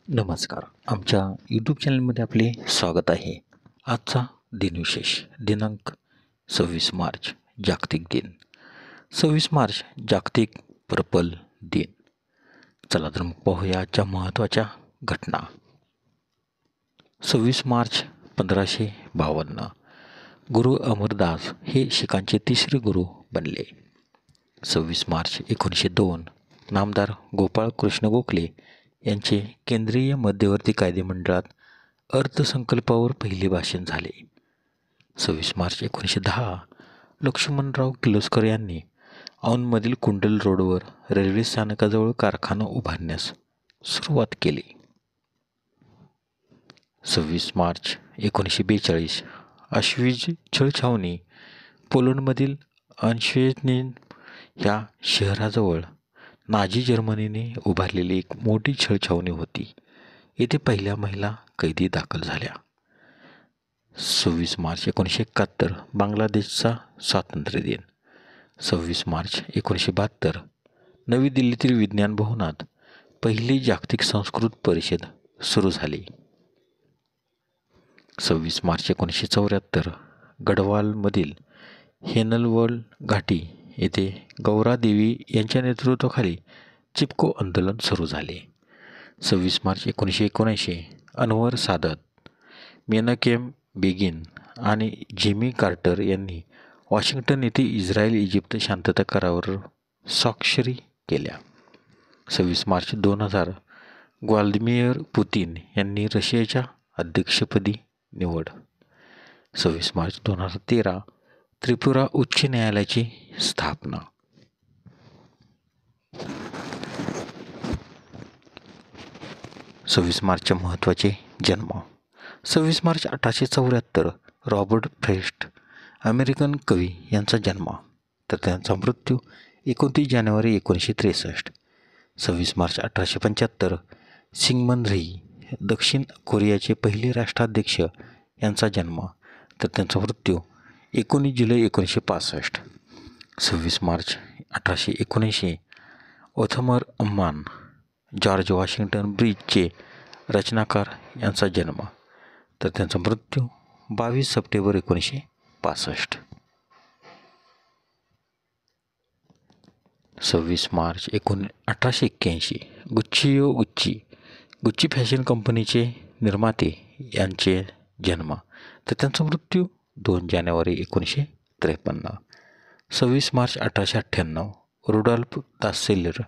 नमस्कार. आमच्या यूट्यूब चॅनलमध्ये आपले स्वागत आहे. आजचा दिनविशेष दिनांक 26 मार्च जागतिक दिन. 26 मार्च जागतिक पर्पल दिन. चला तर मग पाहूया आजच्या महत्त्वाच्या घटना. 26 मार्च 1552 गुरु अमरदास हे शीखांचे तिसरे गुरु बनले. 26 मार्च 1902 नामदार गोपाळ कृष्ण गोखले यांचे केंद्रीय मध्यवर्ती कायदेमंडळात अर्थसंकल्पावर पहिले भाषण झाले. 26 मार्च 1910 लक्ष्मणराव किर्लोस्कर यांनी औंधमधील कुंडल रोडवर रेल्वे स्थानकाजवळ कारखाना उभारण्यास सुरुवात केली. 26 मार्च 1942 ऑश्विट्झ छळछावणी पोलंडमधील ऑश्विट्झ ह्या शहराजवळ नाझी जर्मनीने उभारलेली एक मोठी छळछावणी होती. येथे पहिल्या महिला कैदी दाखल झाल्या. 26 मार्च 1971 बांगलादेशचा स्वातंत्र्य दिन. 26 मार्च 1972 नवी दिल्लीतील विज्ञान भवनात पहिली जागतिक संस्कृत परिषद सुरू झाली. 26 मार्च 1974 गढवालमधील हेनलवल घाटी येथे गौरादेवी यांच्या नेतृत्वाखाली चिपको आंदोलन सुरू झाले. 26 मार्च 1979 अनवर सादत, मेनाकेम बेगिन आणि जिमी कार्टर यांनी वॉशिंग्टन येथे इस्रायल-इजिप्त शांतता करारावर स्वाक्षरी केल्या. 26 मार्च 2000 व्लादिमीर पुतिन यांनी रशियाच्या अध्यक्षपदी निवड. 26 मार्च 2013 त्रिपुरा उच्च न्यायालयाची स्थापना. 26 मार्चचे महत्त्वाचे जन्म. 26 मार्च 1874 रॉबर्ट फ्रॉस्ट अमेरिकन कवी यांचा जन्म, तर त्यांचा मृत्यू 29 जानेवारी 1963. 26 मार्च 1875 सिंगमन री दक्षिण कोरियाचे पहिले राष्ट्राध्यक्ष यांचा जन्म, तर त्यांचा मृत्यू 19 जुलै 1965. 26 मार्च 1879 ओथमर अम्मान जॉर्ज वॉशिंग्टन ब्रिजचे रचनाकार यांचा जन्म, तर त्यांचा मृत्यू 22 सप्टेंबर 1965. 26 मार्च 1881 गुच्चियो गुच्ची फॅशन कंपनीचे निर्माते यांचे जन्म, तर त्यांचा मृत्यू 2 जानेवारी 1953. 26 मार्च 1898 रुडॉल्फ दासेलर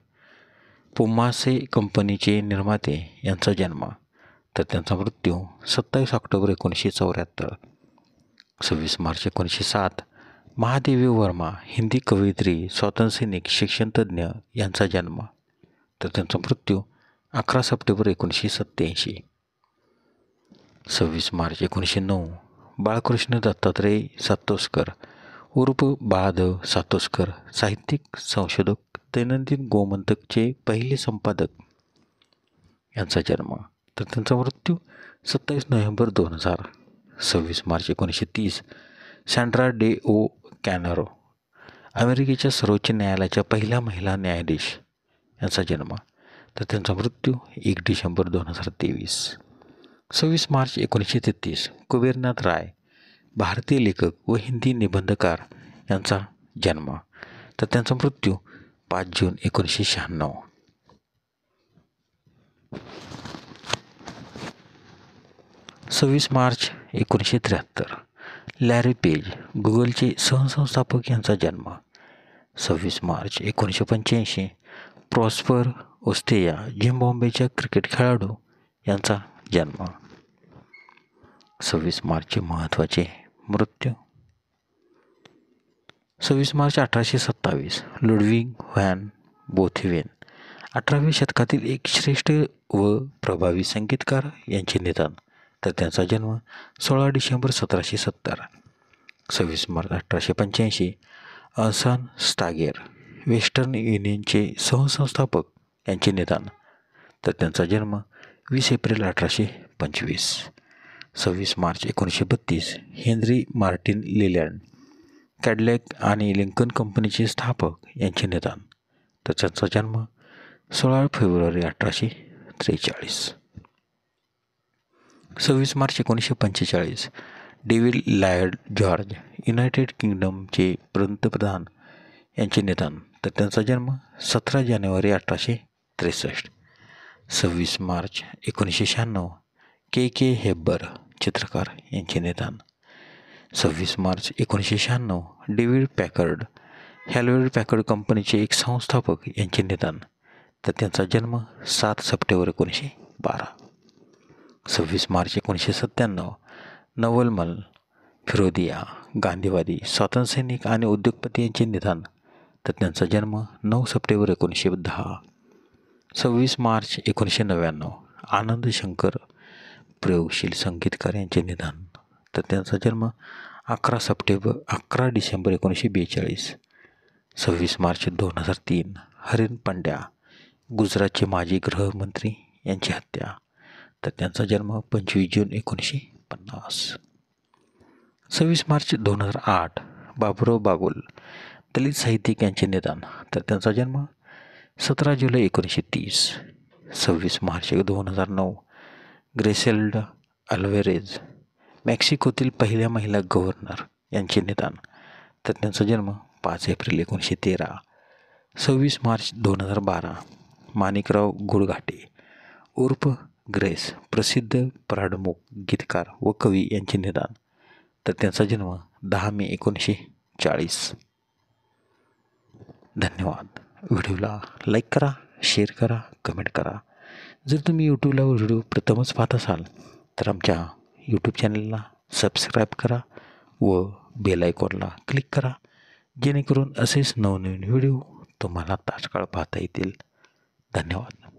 पुमासे कंपनीचे निर्माते यांचा जन्म, तर त्यांचा मृत्यू 27 ऑक्टोबर 1974. 26 मार्च 1907 महादेवी वर्मा हिंदी कवयित्री, स्वातंत्र्यसैनिक, शिक्षणतज्ज्ञ यांचा जन्म, तर त्यांचा मृत्यू 11 सप्टेंबर 1987. 26 मार्च 1909 बाळकृष्ण दत्तात्रय सातोसकर उर्फ बाळादेव सातोसकर साहित्यिक, संशोधक, दैनंदिन गोमंतकचे पहिले संपादक यांचा जन्म, तर त्यांचा मृत्यू 27 नोव्हेंबर 2000. 26 मार्च 1930 सँड्रा डे ओ कॅनरो अमेरिकेच्या सर्वोच्च न्यायालयाच्या पहिल्या महिला न्यायाधीश यांचा जन्म, तर त्यांचा मृत्यू 1 डिसेंबर 2023. 26 मार्च 1933 कुबेरनाथ राय भारतीय लेखक व हिंदी निबंधकार यांचा जन्म, तर त्यांचा मृत्यू 5 जून 1996. 26 मार्च 1973 लॅरी पेज गुगलचे सहसंस्थापक यांचा जन्म. 26 मार्च 1985 प्रॉस्पर ओस्तेया झिम्बाब्वेच्या क्रिकेट खेळाडू यांचा जन्म. 26 मार्चचे महत्त्वाचे मृत्यू. 26 मार्च 1827 लुडविग व्हॅन बोथेवेन 18व्या शतकातील एक श्रेष्ठ व प्रभावी संगीतकार यांचे निधन, तर त्यांचा जन्म 16 डिसेंबर 1770. 26 मार्च 1885 अहसान स्टागेर वेस्टर्न युनियनचे सहसंस्थापक यांचे निधन, तर त्यांचा जन्म 20 एप्रिल 1825. 26 मार्च 1932 हेनरी मार्टिन लेलँड कॅडलॅक आणि लिंकन कंपनीचे स्थापक यांचे निधन, तर त्यांचा जन्म 16 फेब्रुवारी 1843. 26 मार्च 1945 डेव्हिड लॉयड जॉर्ज, युनायटेड किंगडमचे पंतप्रधान यांचे निधन. तर त्यांचा जन्म 17 जानेवारी 1863. 26 मार्च 1996 के हेबर, चित्रकार यांचे निधन. 26 मार्च 1996 डेव्हिड पॅकर्ड, हॅल्वेट पॅकर्ड कंपनीचे एक संस्थापक यांचे निधन. तर त्यांचा जन्म 7 सप्टेंबर 1912. 26 मार्च 1997 नवलमल फिरोदिया, गांधीवादी, स्वातंत्र्यसैनिक आणि उद्योगपती यांचे निधन. तर त्यांचा जन्म 9 सप्टेंबर 1910. 26 मार्च 1999 आनंद शंकर, प्रयोगशील संगीतकार यांचे निधन. तर त्यांचा जन्म 11 डिसेंबर 1942. 26 मार्च 2003 हरिन पंड्या, गुजरातचे माजी गृहमंत्री यांची हत्या. तर त्यांचा जन्म 25 जून 1950. 26 मार्च 2008 बाबुराव बागुल, दलित साहित्यिक यांचे निधन. तर त्यांचा जन्म 17 जुलै 1930. 26 मार्च 2009 ग्रेसेल्डा अल्वेरेज, मेक्सिकोतील पहिल्या महिला गव्हर्नर यांचे निधन. तर त्यांचा जन्म 5 एप्रिल 1913. 26 मार्च 2012 माणिकराव गुळघाटे उर्फ ग्रेस, प्रसिद्ध पराडमुख गीतकार व कवी यांचे निधन. तर त्यांचा जन्म 10 मे 1940. धन्यवाद. व्हिडिओला लाईक करा, शेअर करा, कमेंट करा. जर तुम्ही यूट्यूबला व्हिडिओ प्रथमच पाहत असाल तर आमच्या यूट्यूब चॅनलला सबस्क्राईब करा व बेल आयकॉनला क्लिक करा, जेणेकरून असेच नवनवीन व्हिडिओ तुम्हाला तात्काळ पाहता येतील. धन्यवाद.